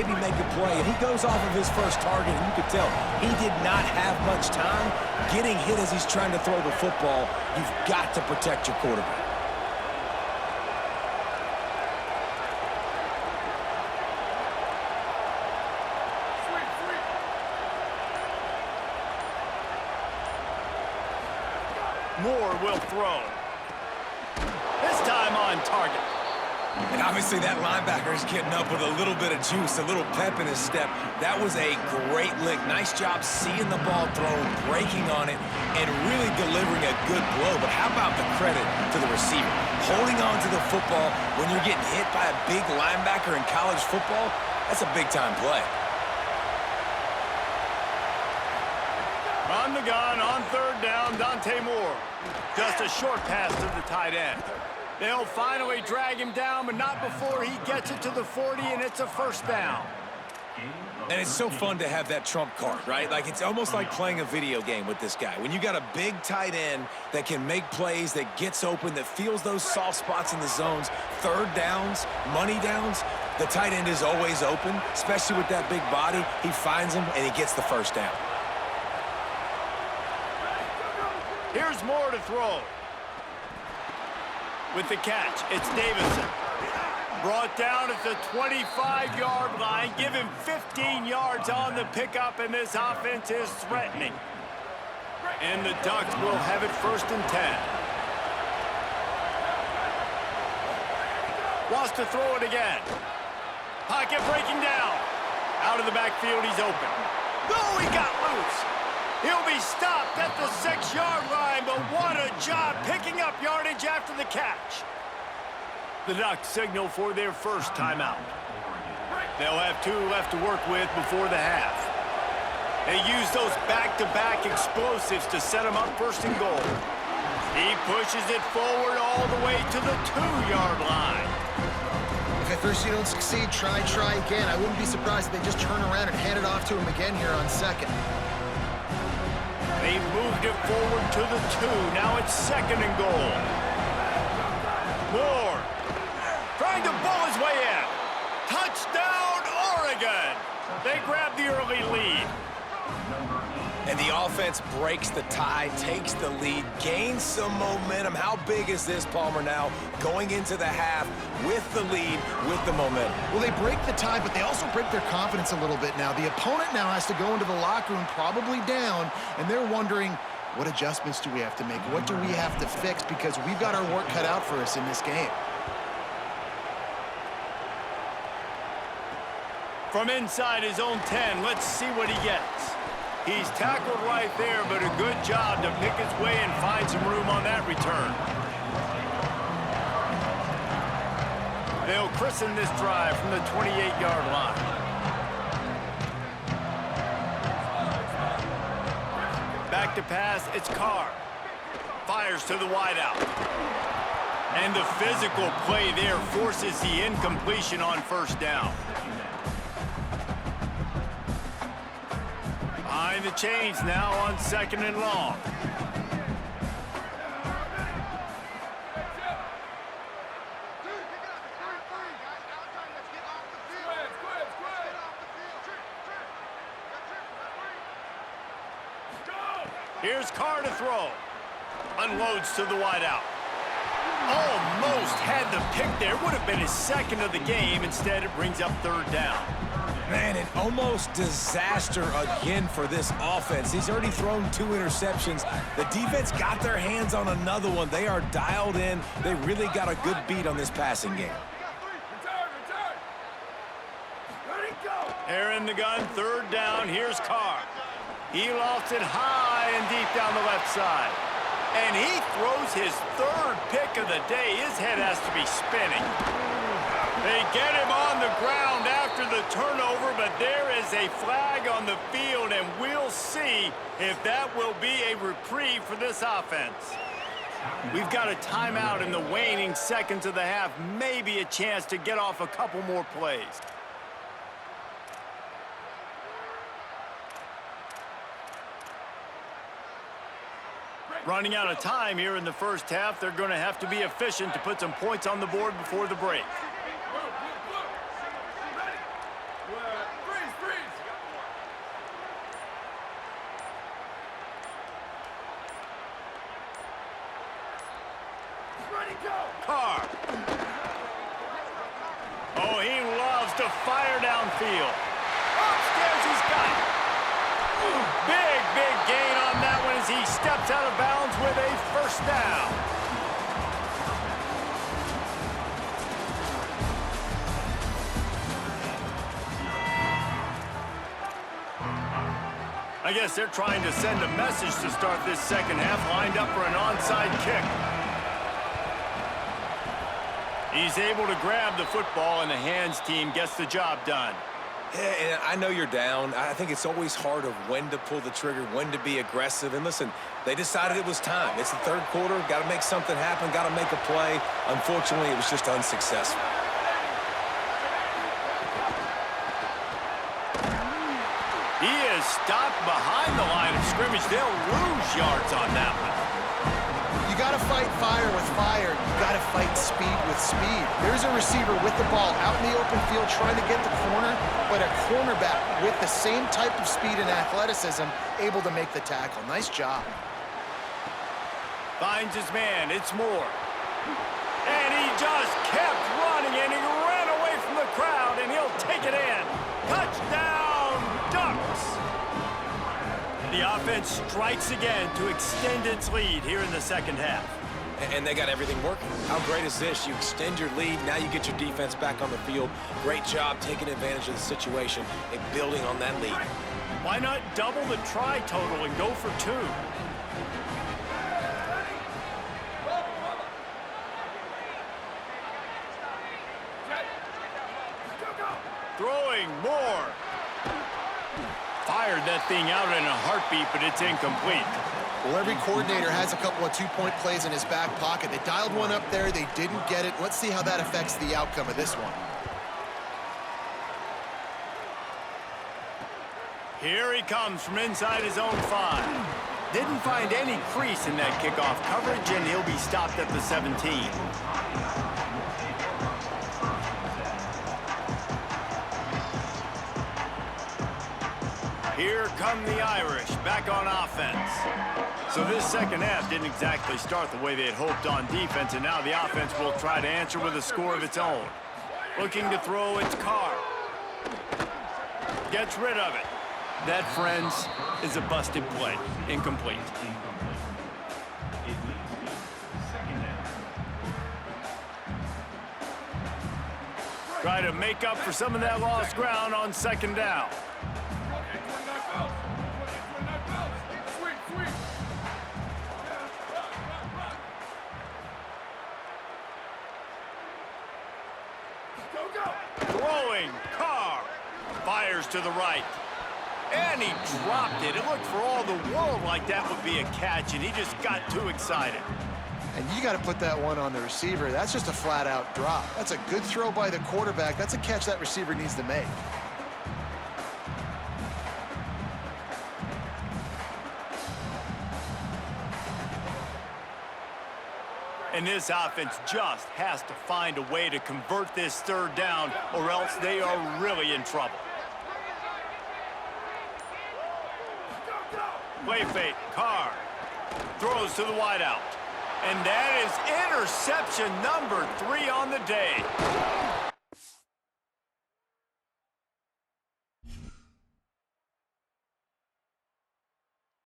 maybe make a play, and he goes off of his first target, and you could tell he did not have much time getting hit as he's trying to throw the football. You've got to protect your quarterback. Moore will throw. This time on target. And obviously that linebacker is getting up with a little bit of juice, a little pep in his step. That was a great lick. Nice job seeing the ball thrown, breaking on it, and really delivering a good blow. But how about the credit to the receiver? Holding on to the football when you're getting hit by a big linebacker in college football, that's a big-time play. On the gun, on third down, Dante Moore. Just a short pass to the tight end. They'll finally drag him down, but not before he gets it to the 40, and it's a first down. And it's so fun to have that trump card, right? Like, it's almost like playing a video game with this guy. When you got a big tight end that can make plays, that gets open, that feels those soft spots in the zones, third downs, money downs, the tight end is always open, especially with that big body. He finds him, and he gets the first down. Here's Moore to throw. With the catch, it's Davison. Brought down at the 25-yard line. Give him 15 yards on the pickup, and this offense is threatening. And the Ducks will have it 1st and 10. Wants to throw it again. Pocket breaking down. Out of the backfield, he's open. Oh, he got loose. He'll be stopped at the 6-yard line, but what a job picking up yardage after the catch. The Ducks signal for their first timeout. They'll have 2 left to work with before the half. They use those back-to-back explosives to set them up 1st and goal. He pushes it forward all the way to the 2-yard line. If at first you don't succeed, try again. I wouldn't be surprised if they just turn around and hand it off to him again here on 2nd. They moved it forward to the 2. Now it's 2nd and goal. Moore trying to bull his way in. Touchdown, Oregon! They grab the early lead. And the offense breaks the tie, takes the lead, gains some momentum. How big is this, Palmer, now going into the half with the lead, with the momentum? Well, they break the tie, but they also break their confidence a little bit now. The opponent now has to go into the locker room probably down, and they're wondering, what adjustments do we have to make? What do we have to fix? Because we've got our work cut out for us in this game. From inside his own 10, let's see what he gets. He's tackled right there, but a good job to pick his way and find some room on that return. They'll christen this drive from the 28-yard line. Back to pass, it's Carr. Fires to the wideout. And the physical play there forces the incompletion on 1st down. Behind the chains now on 2nd and long. Here's Carr to throw. Unloads to the wideout. Almost had the pick there. Would have been his 2nd of the game. Instead, it brings up 3rd down. Man, an almost disaster again for this offense. He's already thrown 2 interceptions. The defense got their hands on another one. They are dialed in. They really got a good beat on this passing game. They're in the gun, 3rd down. Here's Carr. He lofts it high and deep down the left side. And he throws his 3rd pick of the day. His head has to be spinning. They get him on the ground after the turnover, but there is a flag on the field, and we'll see if that will be a reprieve for this offense. We've got a timeout in the waning seconds of the half, maybe a chance to get off a couple more plays. Running out of time here in the first half, they're going to have to be efficient to put some points on the board before the break. downfield. Upstairs, he's got it. Big gain on that one as he steps out of bounds with a first down. I guess they're trying to send a message to start this second half, lined up for an onside kick. He's able to grab the football, and the hands team gets the job done. Yeah, and I know you're down. I think it's always hard of when to pull the trigger, when to be aggressive. And listen, they decided it was time. It's the third quarter. Got to make something happen. Got to make a play. Unfortunately, it was just unsuccessful. He is stopped behind the line of scrimmage. They'll lose yards on that one. You got to fight fire with fire. You got to fight speed with speed. There's a receiver with the ball out in the open field trying to get the corner, but a cornerback with the same type of speed and athleticism able to make the tackle. Nice job. Finds his man. It's Moore. And he just kept running, and he ran away from the crowd, and he'll take it in. Touchdown, Ducks! The offense strikes again to extend its lead here in the second half. And they got everything working. How great is this? You extend your lead, now you get your defense back on the field. Great job taking advantage of the situation and building on that lead. Why not double the try total and go for two? Throwing more. Fired that thing out in a heartbeat, but it's incomplete. Well, every coordinator has a couple of two-point plays in his back pocket. They dialed one up there. They didn't get it. Let's see how that affects the outcome of this one. Here he comes from inside his own 5. Didn't find any crease in that kickoff coverage, and he'll be stopped at the 17. Here come the Irish, back on offense. So this second half didn't exactly start the way they had hoped on defense, and now the offense will try to answer with a score of its own. Looking to throw its Carr. Gets rid of it. That, friends, is a busted play. Incomplete. Try to make up for some of that lost ground on second down. Throwing, Carr fires to the right. And he dropped it. It looked for all the world like that would be a catch, and he just got too excited. And you got to put that one on the receiver. That's just a flat-out drop. That's a good throw by the quarterback. That's a catch that receiver needs to make. And this offense just has to find a way to convert this third down, or else they are really in trouble. Play fake, Carr throws to the wideout. And that is interception number 3 on the day.